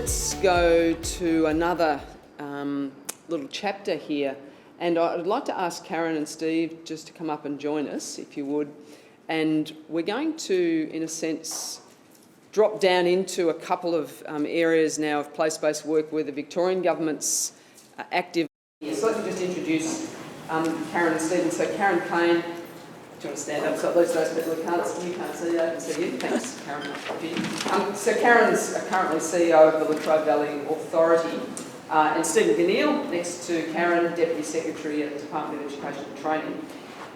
let's go to another little chapter here. And I'd like to ask Karen and Steve just to come up and join us, if you would. And we're going to, in a sense, drop down into a couple of areas now of place-based work where the Victorian Government's active. So let me just introduce Karen and Stephen. So Karen Cain, do you want to stand up so at least those people who can't see you, they can see you. Thanks, Karen. So Karen's currently CEO of the Trobe Valley Authority, and Stephen Gniel, next to Karen, Deputy Secretary at the Department of Education and Training.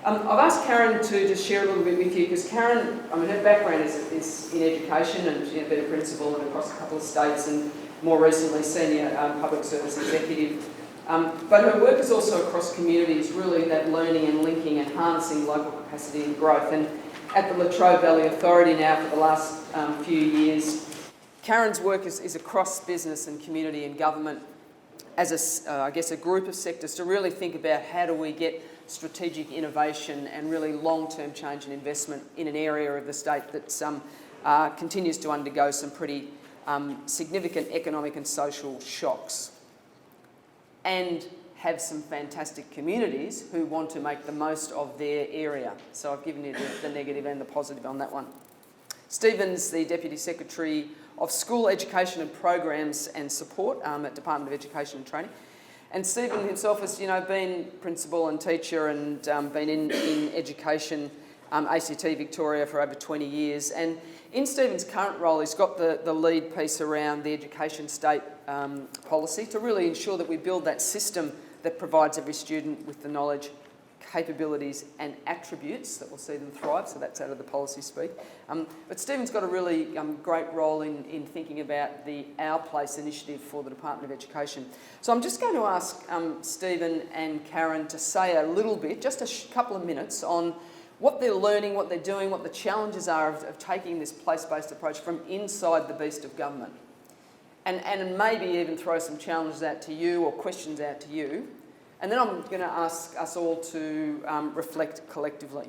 I've asked Karen to just share a little bit with you because Karen, her background is in education and been a principal and across a couple of states and more recently senior public service executive. But her work is also across communities, really that learning and linking and harnessing local capacity and growth. And at the Trobe Valley Authority now for the last few years, Karen's work is across business and community and government as a group of sectors to really think about how do we get strategic innovation and really long-term change and investment in an area of the state that continues to undergo some pretty significant economic and social shocks, and have some fantastic communities who want to make the most of their area. So I've given you the negative and the positive on that one. Stephen's the Deputy Secretary of School Education and Programs and Support at Department of Education and Training. And Stephen himself has, been principal and teacher and been in education, ACT Victoria for over 20 years. And in Stephen's current role, he's got the lead piece around the education state policy to really ensure that we build that system that provides every student with the knowledge, capabilities and attributes that will see them thrive. So that's out of the policy speak. But Stephen's got a really great role in thinking about the Our Place initiative for the Department of Education. So I'm just going to ask Stephen and Karen to say a little bit, just a couple of minutes, on what they're learning, what they're doing, what the challenges are of taking this place-based approach from inside the beast of government. And maybe even throw some challenges out to you or questions out to you. And then I'm going to ask us all to reflect collectively.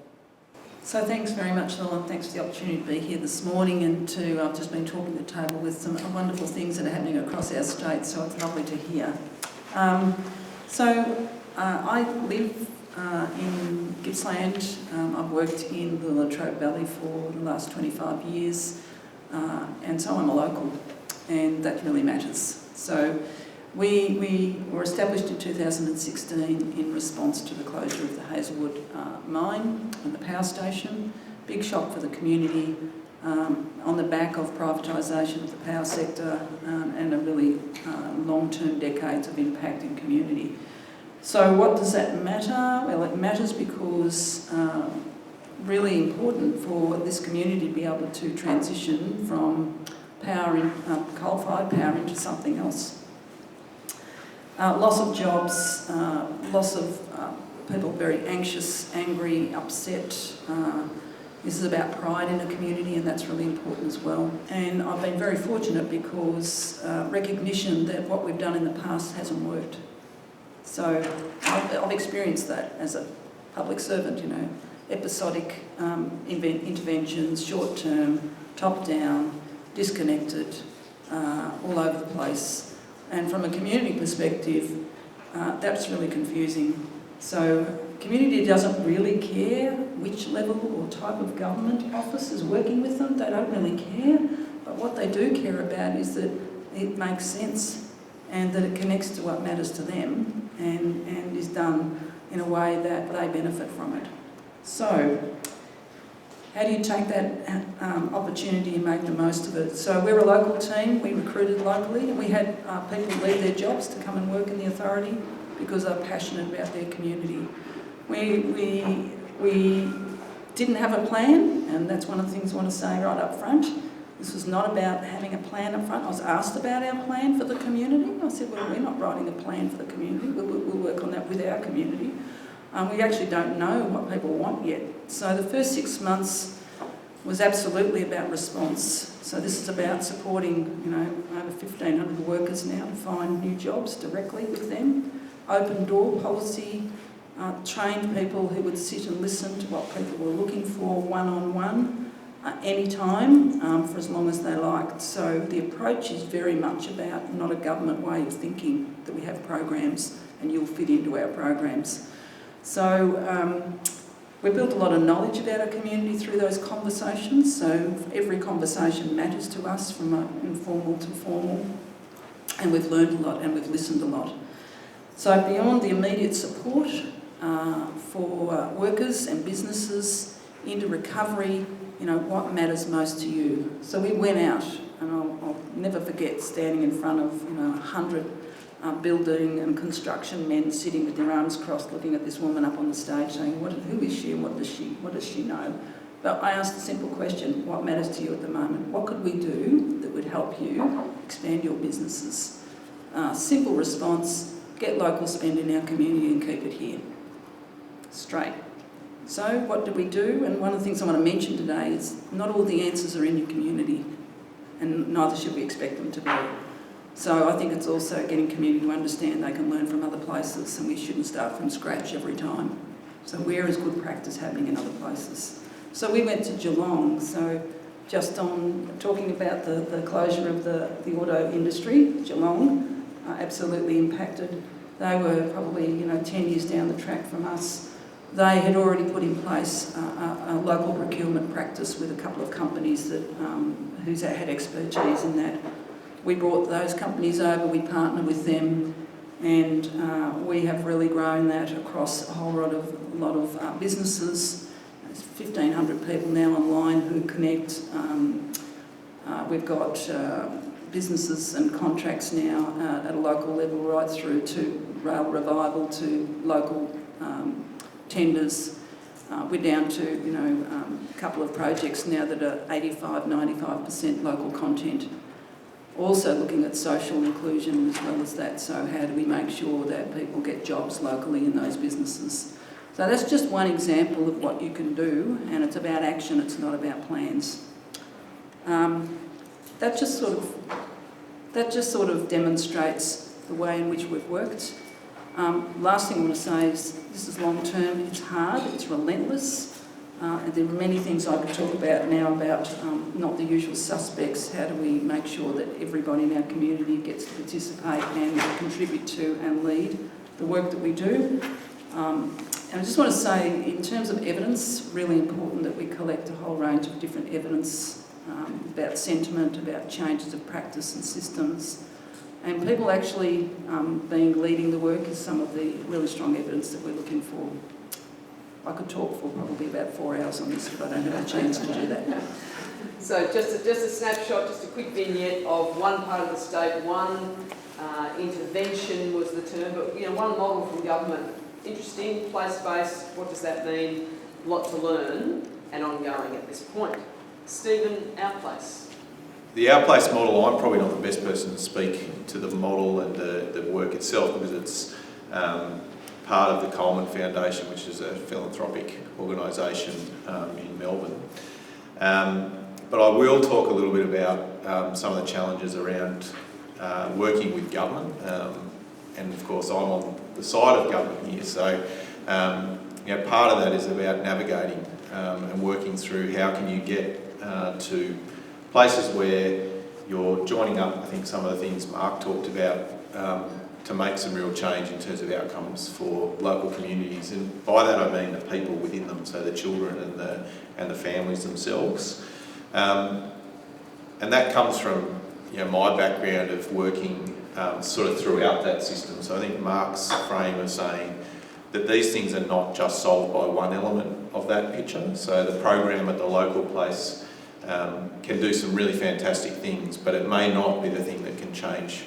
So thanks very much, Noel, and thanks for the opportunity to be here this morning and I've just been talking at the table with some wonderful things that are happening across our state, so it's lovely to hear. I live in Gippsland. I've worked in the Trobe Valley for the last 25 years, and so I'm a local, and that really matters. So we were established in 2016 in response to the closure of the Hazelwood mine and the power station. Big shock for the community on the back of privatisation of the power sector and a really long-term decades of impact in community. So what does that matter? Well, it matters because really important for this community to be able to transition from coal-fired power into something else. Loss of jobs, loss of people very anxious, angry, upset. This is about pride in a community, and that's really important as well. And I've been very fortunate because recognition that what we've done in the past hasn't worked. So I've experienced that as a public servant, episodic interventions, short-term, top-down, disconnected, all over the place. And from a community perspective, that's really confusing. So community doesn't really care which level or type of government office is working with them. They don't really care. But what they do care about is that it makes sense and that it connects to what matters to them and is done in a way that they benefit from it. So how do you take that opportunity and make the most of it? So we're a local team. We recruited locally. We had people leave their jobs to come and work in the authority because they're passionate about their community. We didn't have a plan, and that's one of the things I want to say right up front. This was not about having a plan up front. I was asked about our plan for the community. I said, well, we're not writing a plan for the community. We'll work on that with our community. We actually don't know what people want yet. So the first 6 months was absolutely about response. So this is about supporting, over 1,500 workers now to find new jobs directly with them. Open door policy, trained people who would sit and listen to what people were looking for one-on-one. anytime for as long as they liked. So the approach is very much about not a government way of thinking, that we have programs and you'll fit into our programs. So we built a lot of knowledge about our community through those conversations. So every conversation matters to us, from informal to formal. And we've learned a lot and we've listened a lot. So beyond the immediate support for workers and businesses into recovery, what matters most to you? So we went out, and I'll never forget standing in front of 100 building and construction men sitting with their arms crossed, looking at this woman up on the stage, saying, "Who is she and what does she know?" But I asked a simple question: what matters to you at the moment? What could we do that would help you expand your businesses? Simple response: get local spend in our community and keep it here. Straight. So what do we do? And one of the things I want to mention today is not all the answers are in your community, and neither should we expect them to be. So I think it's also getting community to understand they can learn from other places, and we shouldn't start from scratch every time. So where is good practice happening in other places? So we went to Geelong, so just on talking about the closure of the auto industry, Geelong absolutely impacted. They were probably 10 years down the track from us. They had already put in place a local procurement practice with a couple of companies that who had expertise in that. We brought those companies over, we partnered with them, and we have really grown that across a whole lot of businesses. There's 1,500 people now online who connect. We've got businesses and contracts now at a local level, right through to rail revival, to local tenders. We're down to a couple of projects now that are 85-95% local content. Also looking at social inclusion as well as that. So how do we make sure that people get jobs locally in those businesses? So that's just one example of what you can do, and it's about action, it's not about plans. That just sort of demonstrates the way in which we've worked. Last thing I want to say is this is long term, it's hard, it's relentless. And there are many things I could talk about now about not the usual suspects. How do we make sure that everybody in our community gets to participate and contribute to and lead the work that we do? And I just want to say, in terms of evidence, really important that we collect a whole range of different evidence about sentiment, about changes of practice and systems. And people actually leading the work is some of the really strong evidence that we're looking for. I could talk for probably about 4 hours on this, but I don't have a chance to do that. So just a snapshot, just a quick vignette of one part of the state, one intervention was the term, but one model from government. Interesting, place-based, what does that mean? A lot to learn and ongoing at this point. Stephen, Our Place. The Our Place model, I'm probably not the best person to speak to the model and the work itself, because it's part of the Coleman Foundation, which is a philanthropic organisation in Melbourne. But I will talk a little bit about some of the challenges around working with government, and of course I'm on the side of government here, so part of that is about navigating and working through how can you get to places where you're joining up, I think some of the things Mark talked about, to make some real change in terms of outcomes for local communities, and by that I mean the people within them, so the children and the families themselves. And that comes from my background of working sort of throughout that system. So I think Mark's frame of saying that these things are not just solved by one element of that picture. So the program at the local place can do some really fantastic things, but it may not be the thing that can change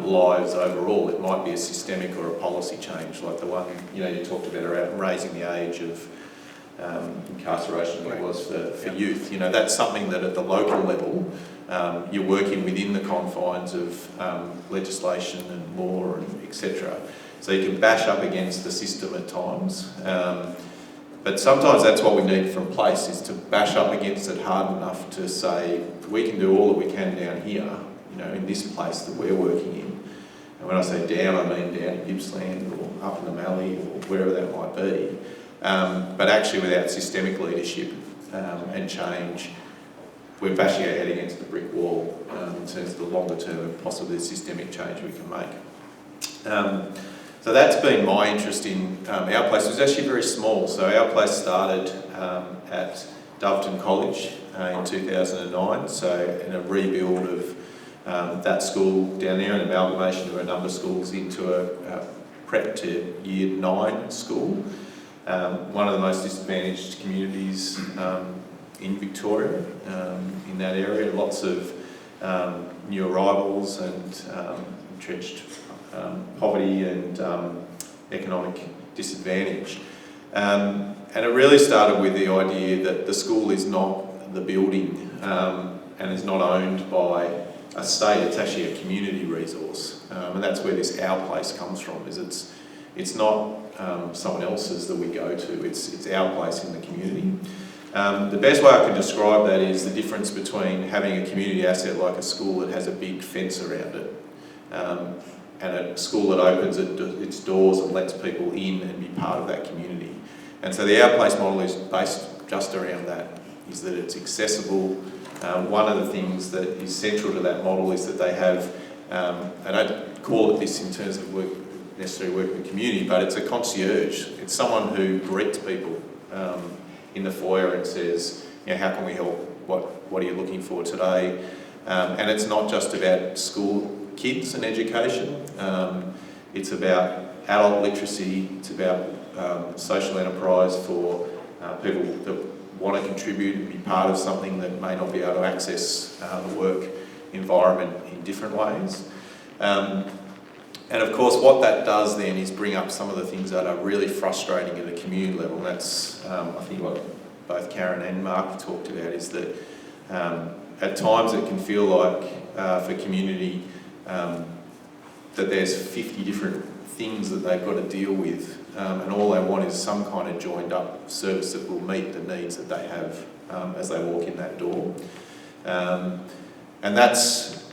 lives overall. It might be a systemic or a policy change, like the one you talked about around raising the age of incarceration. It was for youth. That's something that at the local level you're working within the confines of legislation and law and etc. So you can bash up against the system at times, but sometimes that's what we need from place, is to bash up against it hard enough to say we can do all that we can down here, in this place that we're working in. And when I say down, I mean down in Gippsland or up in the Mallee or wherever that might be. But actually without systemic leadership and change, we're bashing our head against the brick wall in terms of the longer term and possibly the systemic change we can make. So that's been my interest in our place. It was actually very small. So our place started at Doveton College in 2009. So in a rebuild of that school down there, an amalgamation of a number of schools into a prep to year 9 school. One of the most disadvantaged communities in Victoria, in that area. Lots of new arrivals and entrenched poverty and economic disadvantage. And it really started with the idea that the school is not the building and is not owned by a state, it's actually a community resource. And that's where this our place comes from, is it's not someone else's that we go to, it's our place in the community. The best way I can describe that is the difference between having a community asset like a school that has a big fence around it and a school that opens its doors and lets people in and be part of that community. And so the Our Place model is based just around that, is that it's accessible. One of the things that is central to that model is that they have, I don't call it this in terms of necessarily working with the community, but it's a concierge. It's someone who greets people in the foyer and says, you know, how can we help? What are you looking for today? And it's not just about school kids and education. It's about adult literacy. It's about social enterprise for people that want to contribute and be part of something that may not be able to access the work environment in different ways. And of course, what that does then is bring up some of the things that are really frustrating at a community level. And that's, I think, what both Karen and Mark have talked about, is that at times it can feel like for community that there's 50 different things that they've got to deal with, and all they want is some kind of joined up service that will meet the needs that they have as they walk in that door. And that's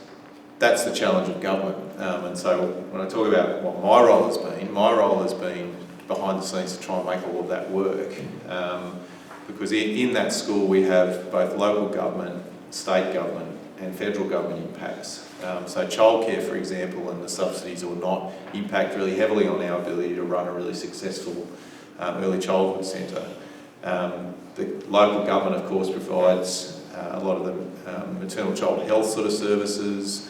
the challenge of government. And so when I talk about what my role has been behind the scenes to try and make all of that work. Because in that school we have both local government, state government and federal government impacts. So childcare, for example, and the subsidies or not impact really heavily on our ability to run a really successful early childhood centre. The local government, of course, provides a lot of the maternal child health sort of services,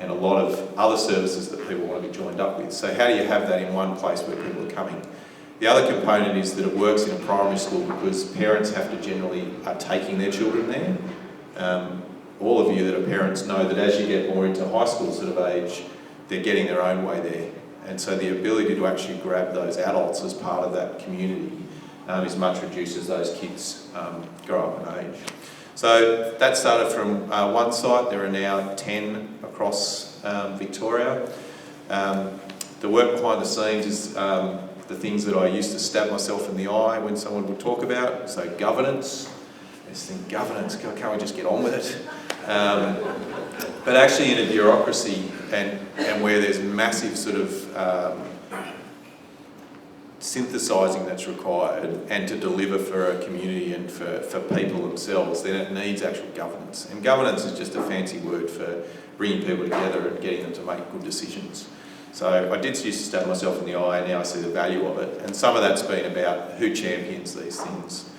and a lot of other services that people want to be joined up with. So how do you have that in one place where people are coming? The other component is that it works in a primary school because parents have to generally are taking their children there. All of you that are parents know that as you get more into high school sort of age, they're getting their own way there. And so the ability to actually grab those adults as part of that community is much reduced as those kids grow up in age. So that started from one site. There are now 10 across Victoria. The work behind the scenes is the things that I used to stab myself in the eye when someone would talk about. So governance. I just think governance, can't we just get on with it? But actually in a bureaucracy and where there's massive sort of synthesising that's required and to deliver for a community and for people themselves, then it needs actual governance. And governance is just a fancy word for bringing people together and getting them to make good decisions. So I did used to stab myself in the eye, and now I see the value of it. And some of that's been about who champions these things.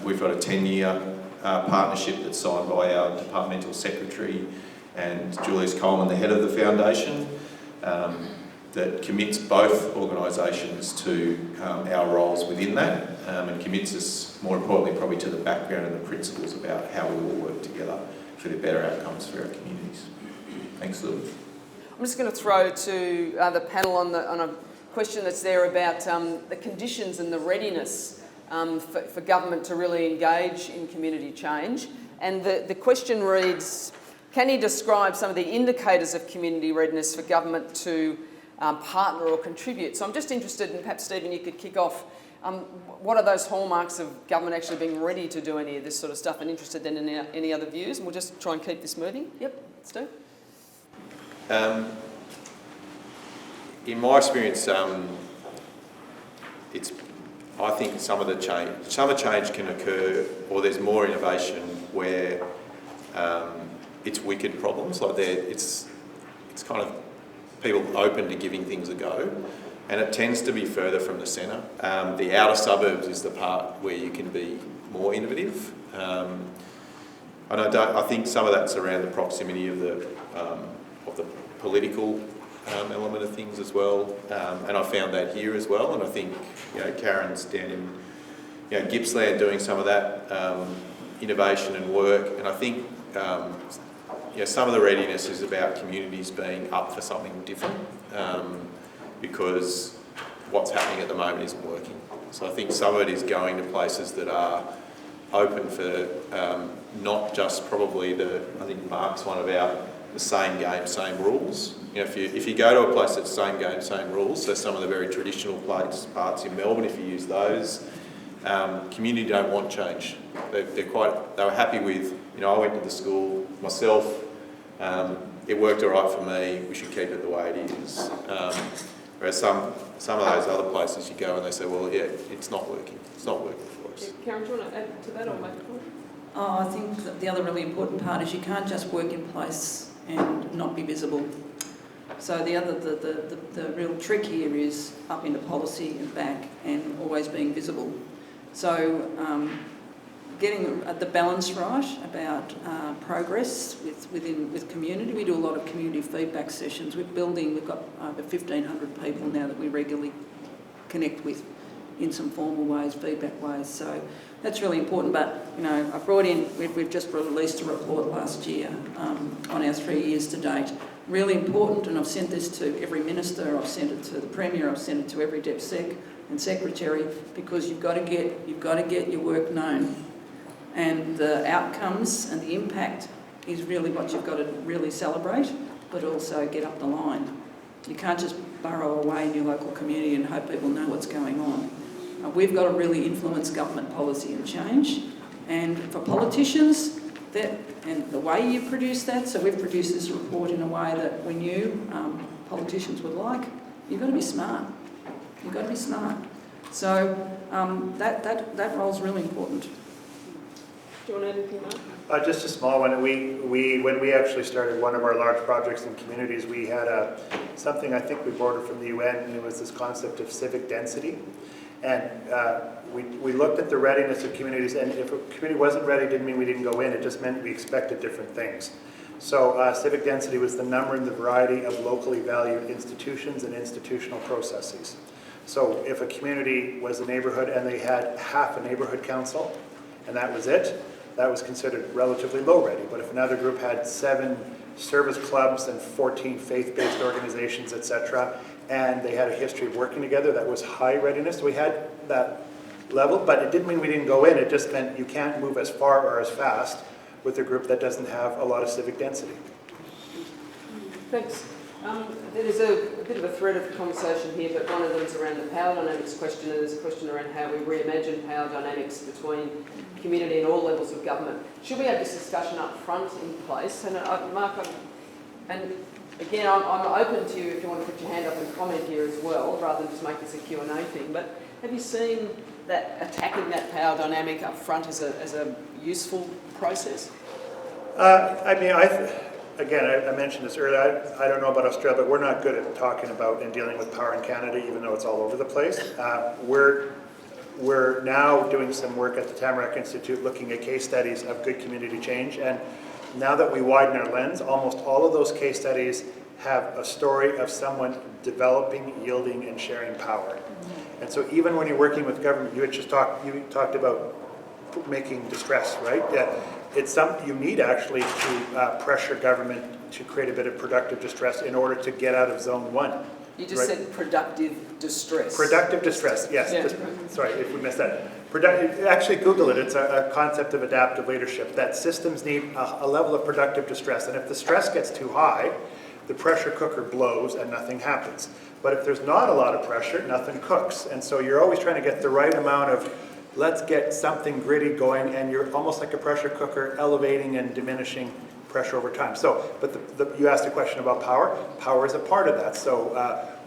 We've got a 10-year partnership that's signed by our departmental secretary and Julius Coleman, the head of the foundation, that commits both organisations to our roles within that, and commits us, more importantly, probably to the background and the principles about how we all work together for the better outcomes for our communities. Thanks, Lou. I'm just going to throw to the panel on a question that's there about the conditions and the readiness for government to really engage in community change. And the question reads, can you describe some of the indicators of community readiness for government to partner or contribute? So I'm just interested in, perhaps Stephen, you could kick off. What are those hallmarks of government actually being ready to do any of this sort of stuff, and interested then in any other views? And we'll just try and keep this moving. Yep, Steve? In my experience, I think some of the change can occur, or there's more innovation where it's wicked problems, like it's kind of people open to giving things a go, and it tends to be further from the centre. The outer suburbs is the part where you can be more innovative. And I think some of that's around the proximity of the political element of things as well, and I found that here as well. And I think Karen's down in Gippsland doing some of that innovation and work, and I think some of the readiness is about communities being up for something different, because what's happening at the moment isn't working. So I think some of it is going to places that are open for not just probably I think Mark's one about the same game, same rules. If you go to a place that's same game, same rules, so some of the very traditional parts in Melbourne, if you use those, community don't want change. They were happy with, I went to the school myself, it worked all right for me, we should keep it the way it is. Whereas some of those other places you go and they say, well, yeah, it's not working for us. Karen, do you want to add to that or make a point? I think that the other really important part is you can't just work in place and not be visible. So the real trick here is up into policy and back and always being visible. So getting the balance right about progress with community. We do a lot of community feedback sessions. We've got over 1,500 people now that we regularly connect with in some formal ways, feedback ways. So that's really important. But I brought in, we've just released a report last year on our 3 years to date. Really important, and I've sent this to every minister, I've sent it to the Premier, I've sent it to every Dep Sec and Secretary, because you've got to get your work known, and the outcomes and the impact is really what you've got to really celebrate, but also get up the line. You can't just burrow away in your local community and hope people know what's going on. We've got to really influence government policy and change, and for politicians, and the way you produce that, so we've produced this report in a way that we knew politicians would like. You've got to be smart. You've got to be smart. So that role's really important. Do you want to add anything, Mark? Just a small one. When we actually started one of our large projects in communities, we had something I think we borrowed from the UN, and it was this concept of civic density. And we looked at the readiness of communities, and if a community wasn't ready, it didn't mean we didn't go in, it just meant we expected different things. So civic density was the number and the variety of locally valued institutions and institutional processes. So if a community was a neighborhood and they had half a neighborhood council, and that was it, that was considered relatively low ready. But if another group had 7 service clubs and 14 faith-based organizations, etc., and they had a history of working together, that was high readiness. We had that level, but it didn't mean we didn't go in. It just meant you can't move as far or as fast with a group that doesn't have a lot of civic density. Thanks. There's a bit of a thread of conversation here, but one of them is around the power dynamics question, and there's a question around how we reimagine power dynamics between community and all levels of government. Should we have this discussion up front in place? And Mark, and again, I'm open to you if you want to put your hand up and comment here as well, rather than just make this a Q&A thing, but have you seen that attacking that power dynamic up front as a useful process? Again, I mentioned this earlier, I don't know about Australia, but we're not good at talking about and dealing with power in Canada, even though it's all over the place. We're now doing some work at the Tamarack Institute looking at case studies of good community change, and now that we widen our lens, almost all of those case studies have a story of someone developing, yielding, and sharing power. And so even when you're working with government, you talked about making distress, right? Yeah. It's something you need actually to pressure government to create a bit of productive distress in order to get out of zone 1. You just said productive distress. Productive distress, yes. Yeah. Sorry if we missed that. Actually Google it, it's a concept of adaptive leadership, that systems need a level of productive distress. And if the stress gets too high, the pressure cooker blows and nothing happens. But if there's not a lot of pressure, nothing cooks. And so you're always trying to get the right amount of let's get something gritty going, and you're almost like a pressure cooker, elevating and diminishing pressure over time. So, but you asked a question about power. Power is a part of that. So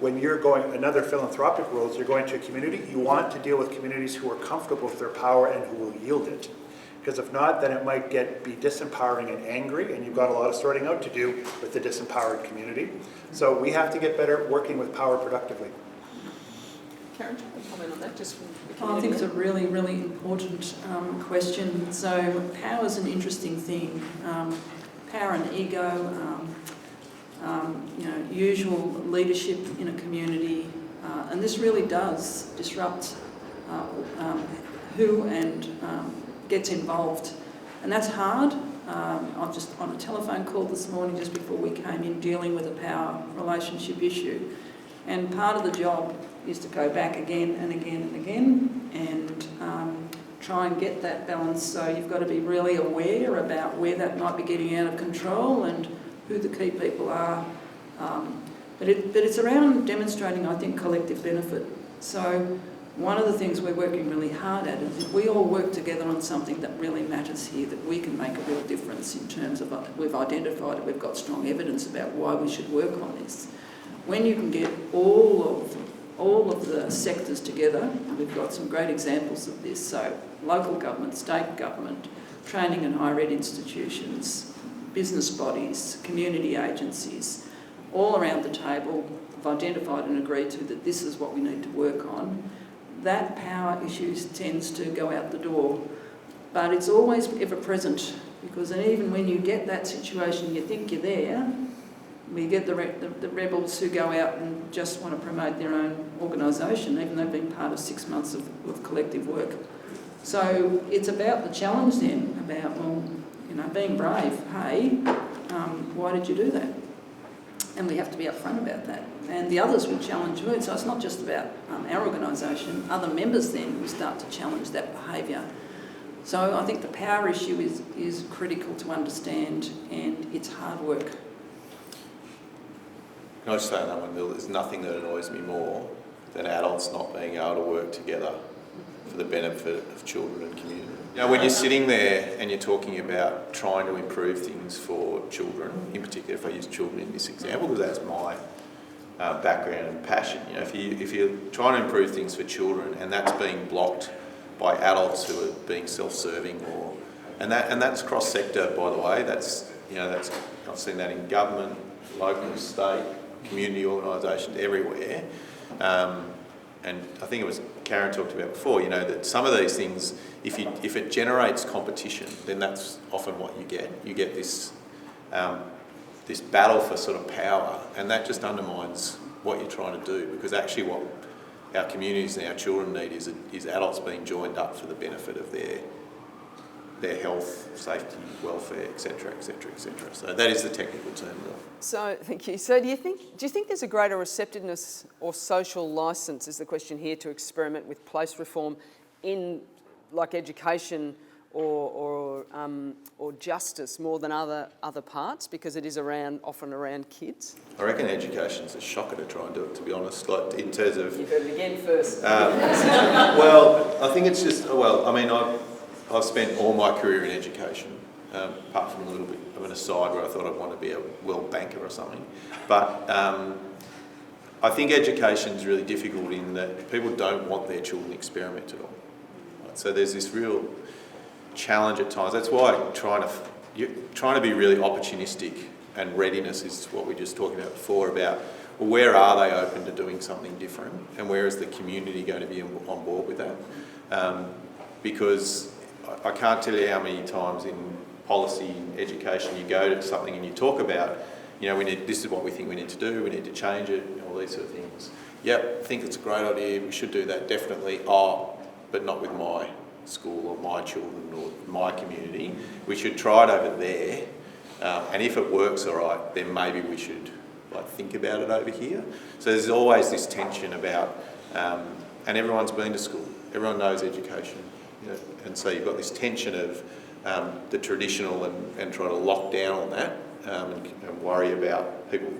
when you're going, another philanthropic roles, you're going to a community, you want to deal with communities who are comfortable with their power and who will yield it. Because if not, then it might be disempowering and angry, and you've got a lot of sorting out to do with the disempowered community. So we have to get better working with power productively. Karen, do you want to comment on that? Just from the I community? think it's a really, really important question. So power is an interesting thing. Power and ego, usual leadership in a community, and this really does disrupt who and gets involved, and that's hard. I'm just on a telephone call this morning just before we came in dealing with a power relationship issue, and part of the job is to go back again and again and again and try and get that balance. So you've got to be really aware about where that might be getting out of control and who the key people are. But it's around demonstrating, I think, collective benefit. So one of the things we're working really hard at is if we all work together on something that really matters here, that we can make a real difference in terms of, we've identified it, we've got strong evidence about why we should work on this. When you can get all of the sectors together, we've got some great examples of this, so local government, state government, training and higher ed institutions, business bodies, community agencies, all around the table have identified and agreed to that this is what we need to work on. That power issue tends to go out the door, but it's always ever present, because even when you get that situation, you think you're there, we get the rebels who go out and just want to promote their own organisation, even though they've been part of 6 months of collective work. So it's about the challenge then, about, being brave. Hey, why did you do that? And we have to be upfront about that. And the others will challenge you. So it's not just about our organisation. Other members then will start to challenge that behaviour. So I think the power issue is critical to understand, and it's hard work. Can I just say on that one, Bill, there's nothing that annoys me more than adults not being able to work together for the benefit of children and community. When you're sitting there and you're talking about trying to improve things for children, in particular if I use children in this example, because that's my background and passion. If you're trying to improve things for children and that's being blocked by adults who are being self-serving, and that's cross-sector, by the way. That's I've seen that in government, local, state, community organisations, everywhere. And I think it was Karen talked about before, that some of these things, if it generates competition, then that's often what you get. You get this this battle for sort of power, and that just undermines what you're trying to do, because actually what our communities and our children need is adults being joined up for the benefit of their health, safety, welfare, etc., etc., etc. So that is the technical term. So, thank you. So do you think there's a greater receptiveness or social licence, is the question here, to experiment with place reform in like education or justice more than other parts, because it is often around kids? I reckon education's a shocker to try and do it, to be honest, like in terms of... You've heard it again first. Well, I think it's just, I've spent all my career in education, apart from a little bit of an aside where I thought I'd want to be a world banker or something. But I think education's really difficult in that people don't want their children to experiment at all. Right? So there's this real challenge at times. That's why trying to be really opportunistic, and readiness is what we were just talking about before, about where are they open to doing something different, and where is the community going to be on board with that? Because I can't tell you how many times in policy, in education, you go to something and you talk about, this is what we think we need to do, we need to change it, all these sort of things. Yep, I think it's a great idea, we should do that, definitely. But not with my school or my children or my community. We should try it over there, and if it works all right, then maybe we should think about it over here. So there's always this tension about, and everyone's been to school, everyone knows education. And so you've got this tension of the traditional and try to lock down on that and worry about people,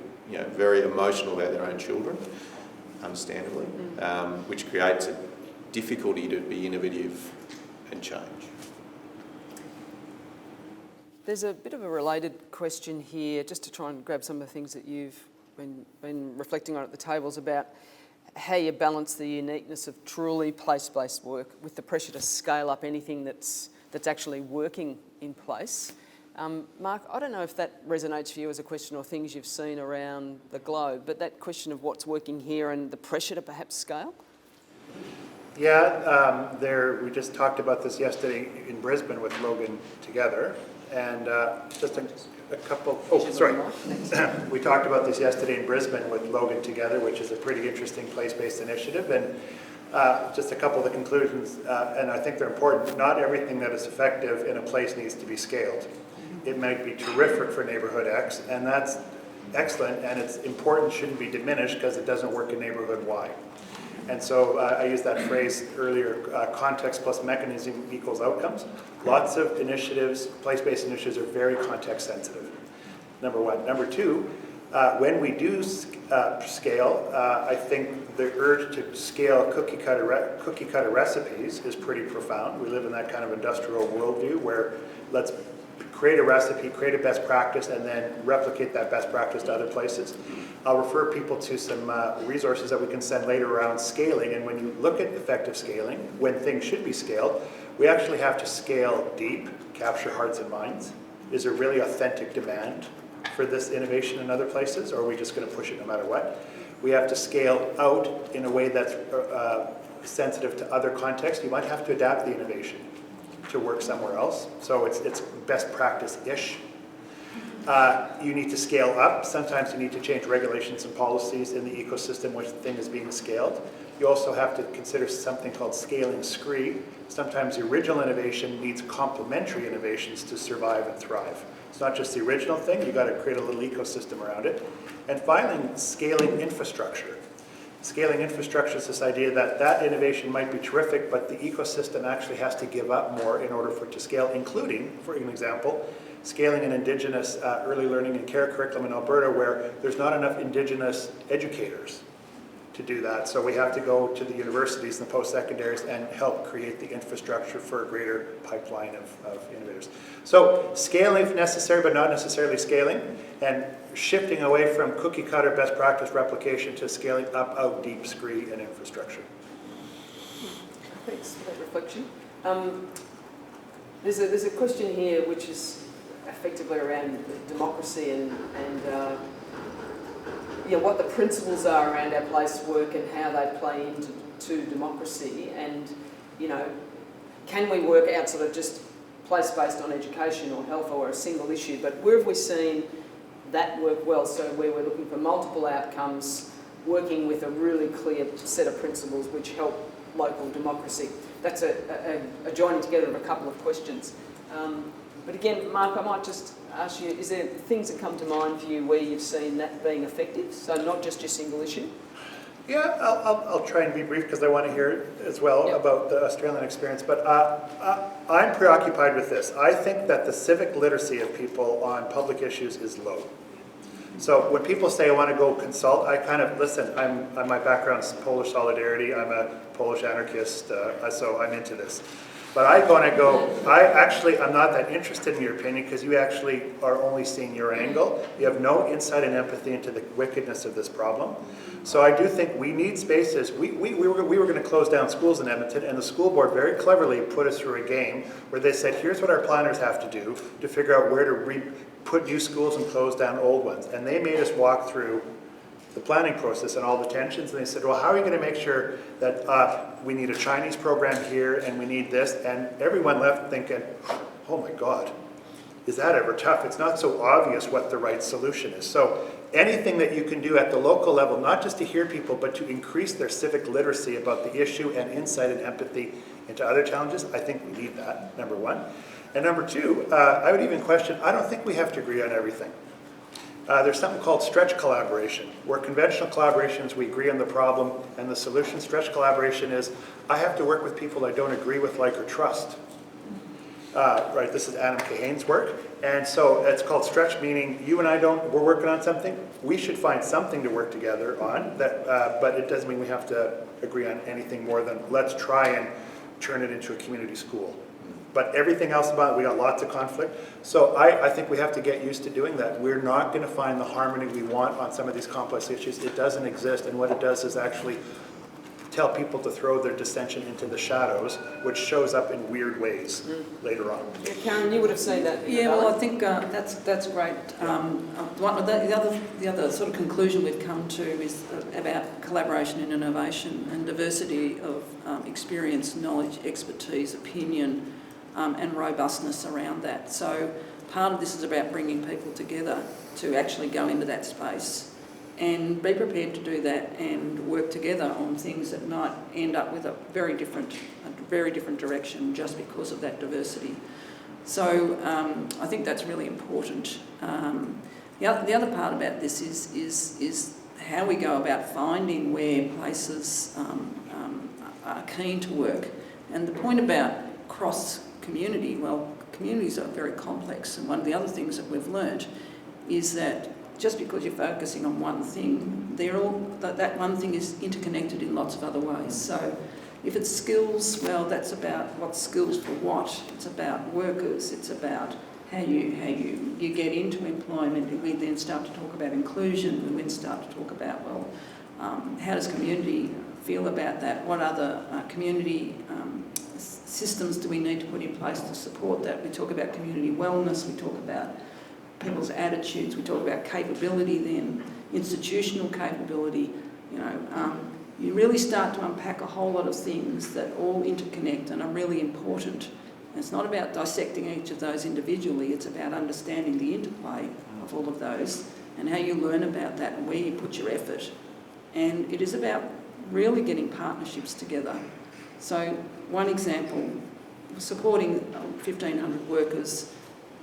very emotional about their own children, understandably, which creates a difficulty to be innovative and change. There's a bit of a related question here, just to try and grab some of the things that you've been reflecting on at the tables about how you balance the uniqueness of truly place-based work with the pressure to scale up anything that's that's actually working in place. Mark, I don't know if that resonates for you as a question or things you've seen around the globe, but that question of what's working here and the pressure to perhaps scale? Yeah, we just talked about this yesterday in Brisbane with Logan together, and just a couple, we talked about this yesterday in Brisbane with Logan together, which is a pretty interesting place-based initiative, and just a couple of the conclusions, and I think they're important. Not everything that is effective in a place needs to be scaled. It might be terrific for neighborhood X, and that's excellent, and it's important, shouldn't be diminished because it doesn't work in neighborhood Y. And so I used that phrase earlier, context plus mechanism equals outcomes. Lots of initiatives, place-based initiatives, are very context sensitive, number one. Number two, when we do scale, I think the urge to scale cookie cutter recipes is pretty profound. We live in that kind of industrial worldview where let's create a recipe, create a best practice, and then replicate that best practice to other places. I'll refer people to some resources that we can send later around scaling, and when you look at effective scaling, when things should be scaled, we actually have to scale deep, capture hearts and minds. Is there really authentic demand for this innovation in other places, or are we just going to push it no matter what? We have to scale out in a way that's sensitive to other contexts. You might have to adapt the innovation to work somewhere else, so it's best practice-ish. You need to scale up. Sometimes you need to change regulations and policies in the ecosystem which the thing is being scaled. You also have to consider something called scaling scree. Sometimes the original innovation needs complementary innovations to survive and thrive. It's not just the original thing, you got to create a little ecosystem around it. And finally, scaling infrastructure. Scaling infrastructure is this idea that that innovation might be terrific, but the ecosystem actually has to give up more in order for it to scale, including, for an example, scaling an Indigenous early learning and care curriculum in Alberta where there's not enough Indigenous educators to do that. So we have to go to the universities and the post-secondaries and help create the infrastructure for a greater pipeline of innovators. So scaling if necessary, but not necessarily scaling, and shifting away from cookie cutter best practice replication to scaling up, out, deep, scree, and infrastructure. Thanks for that reflection. There's a question here which is effectively around democracy and what the principles are around our place work and how they play into democracy, and can we work out sort of just place-based on education or health or a single issue, but where have we seen that work well? So where we're looking for multiple outcomes, working with a really clear set of principles which help local democracy. That's a joining together of a couple of questions. But again, Mark, I might just ask you, is there things that come to mind for you where you've seen that being effective? So not just your single issue? Yeah, I'll try and be brief because I want to hear as well about the Australian experience, but I'm preoccupied with this. I think that the civic literacy of people on public issues is low. So when people say I want to go consult, I kind of, listen, my background's Polish solidarity, I'm a Polish anarchist, so I'm into this. But I go and I'm not that interested in your opinion because you actually are only seeing your angle. You have no insight and empathy into the wickedness of this problem. So I do think we need spaces. We were going to close down schools in Edmonton, and the school board very cleverly put us through a game where they said, here's what our planners have to do to figure out where to put new schools and close down old ones. And they made us walk through the planning process and all the tensions, and they said, well, how are you going to make sure that we need a Chinese program here and we need this? And everyone left thinking, oh my God, is that ever tough? It's not so obvious what the right solution is. So anything that you can do at the local level, not just to hear people, but to increase their civic literacy about the issue and insight and empathy into other challenges, I think we need that, number one. And number two, I would even question, I don't think we have to agree on everything. There's something called stretch collaboration, where conventional collaborations, we agree on the problem and the solution. Stretch collaboration is, I have to work with people I don't agree with, like, or trust. Right, this is Adam Cahane's work. And so it's called stretch, meaning you and I we're working on something. We should find something to work together on, but it doesn't mean we have to agree on anything more than let's try and turn it into a community school. But everything else about it, we got lots of conflict. So I think we have to get used to doing that. We're not going to find the harmony we want on some of these complex issues. It doesn't exist, and what it does is actually tell people to throw their dissension into the shadows, which shows up in weird ways later on. Yeah, Karen, you would have seen that. Yeah, well, I think that's great. The other sort of conclusion we've come to is about collaboration and innovation and diversity of experience, knowledge, expertise, opinion, and robustness around that. So part of this is about bringing people together to actually go into that space and be prepared to do that and work together on things that might end up with a very different direction just because of that diversity. So I think that's really important. The other part about this is how we go about finding where places are keen to work. And the point about cross-community, well, communities are very complex, and one of the other things that we've learnt is that just because you're focusing on one thing, that one thing is interconnected in lots of other ways. So if it's skills, well, that's about what skills for what. It's about workers. It's about how you get into employment. We then start to talk about inclusion. We then start to talk about, well, how does community feel about that? What other community systems do we need to put in place to support that? We talk about community wellness. We talk about people's attitudes. We talk about capability then, institutional capability. You really start to unpack a whole lot of things that all interconnect and are really important. And it's not about dissecting each of those individually, it's about understanding the interplay of all of those and how you learn about that and where you put your effort. And it is about really getting partnerships together. So one example, supporting 1,500 workers.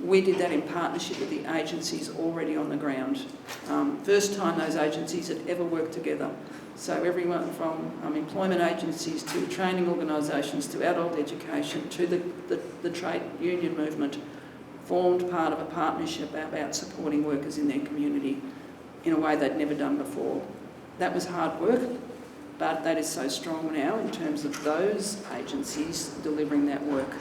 We did that in partnership with the agencies already on the ground. First time those agencies had ever worked together. So everyone from employment agencies to training organisations to adult education to the trade union movement formed part of a partnership about supporting workers in their community in a way they'd never done before. That was hard work, but that is so strong now in terms of those agencies delivering that work.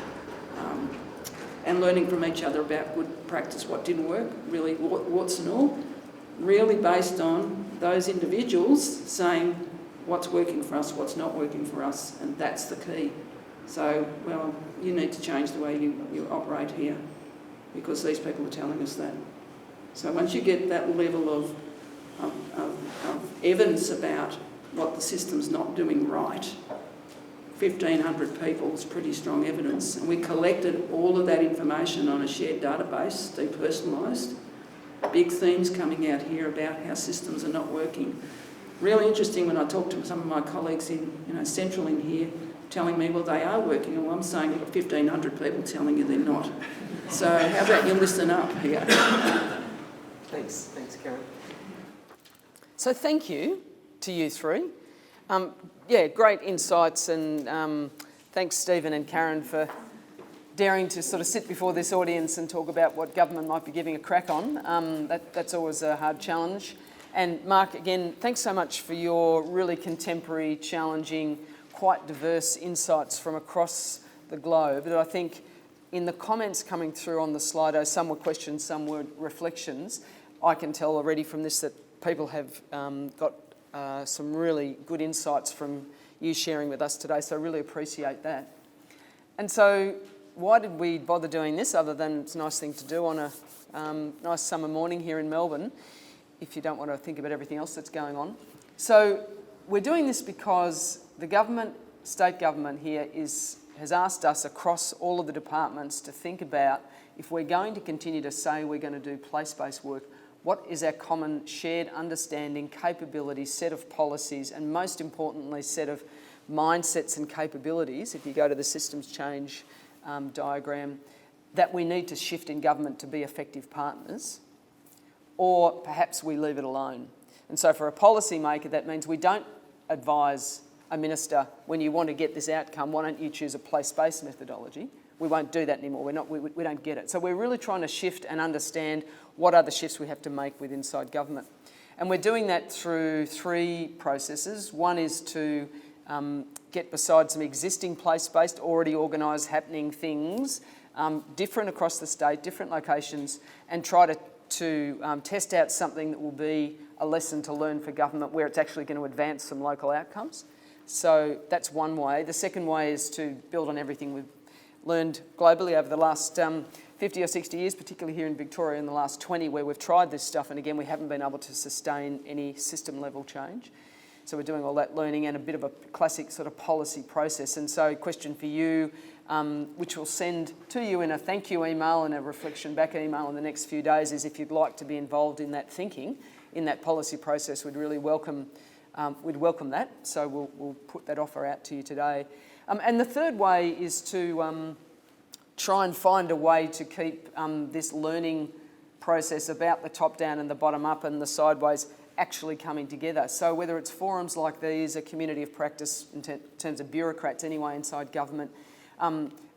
And learning from each other about good practice, what didn't work, really warts and all, really based on those individuals saying what's working for us, what's not working for us, and that's the key. So, well, you need to change the way you operate here because these people are telling us that. So once you get that level of evidence about what the system's not doing right, 1,500 people is pretty strong evidence, and we collected all of that information on a shared database, depersonalised. Big themes coming out here about how systems are not working. Really interesting when I talk to some of my colleagues in Central in here, telling me, well, they are working, and I'm saying you've got 1,500 people telling you they're not. So how about you listen up here? Thanks, Karen. So thank you to you three. Great insights, and thanks Stephen and Karen for daring to sort of sit before this audience and talk about what government might be giving a crack on. That's always a hard challenge. And Mark, again, thanks so much for your really contemporary, challenging, quite diverse insights from across the globe. But I think in the comments coming through on the Slido, some were questions, some were reflections. I can tell already from this that people have got some really good insights from you sharing with us today, so I really appreciate that. And so why did we bother doing this other than it's a nice thing to do on a nice summer morning here in Melbourne, if you don't want to think about everything else that's going on? So we're doing this because the government, state government here has asked us across all of the departments to think about if we're going to continue to say we're going to do place-based work, what is our common shared understanding, capability, set of policies, and most importantly, set of mindsets and capabilities, if you go to the systems change diagram, that we need to shift in government to be effective partners, or perhaps we leave it alone. And so for a policymaker, that means we don't advise a minister, when you want to get this outcome, why don't you choose a place-based methodology? We won't do that anymore. We don't get it. So we're really trying to shift and understand what are the shifts we have to make with inside government. And we're doing that through three processes. One is to get beside some existing place-based, already organised, happening things, different across the state, different locations, and try to test out something that will be a lesson to learn for government where it's actually going to advance some local outcomes. So that's one way. The second way is to build on everything we've learned globally over the last 50 or 60 years, particularly here in Victoria in the last 20, where we've tried this stuff, and again, we haven't been able to sustain any system level change. So we're doing all that learning and a bit of a classic sort of policy process. And so question for you, which we'll send to you in a thank you email and a reflection back email in the next few days, is if you'd like to be involved in that thinking, in that policy process, we'd really welcome that. So we'll put that offer out to you today. And the third way is to try and find a way to keep this learning process about the top down and the bottom up and the sideways actually coming together. So whether it's forums like these, a community of practice in terms of bureaucrats anyway inside government,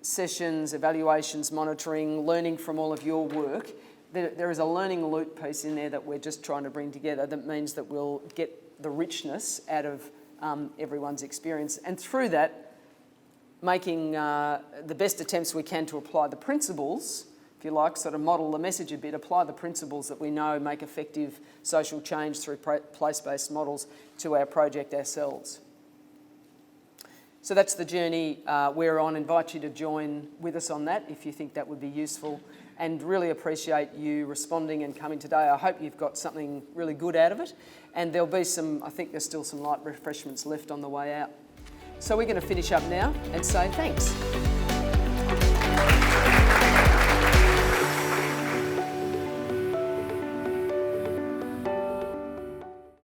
sessions, evaluations, monitoring, learning from all of your work, there is a learning loop piece in there that we're just trying to bring together that means that we'll get the richness out of everyone's experience, and through that making the best attempts we can to apply the principles, if you like, sort of model the message a bit, apply the principles that we know make effective social change through place-based models to our project ourselves. So that's the journey we're on. Invite you to join with us on that if you think that would be useful, and really appreciate you responding and coming today. I hope you've got something really good out of it, and there'll be I think there's still some light refreshments left on the way out. So we're going to finish up now and say thanks.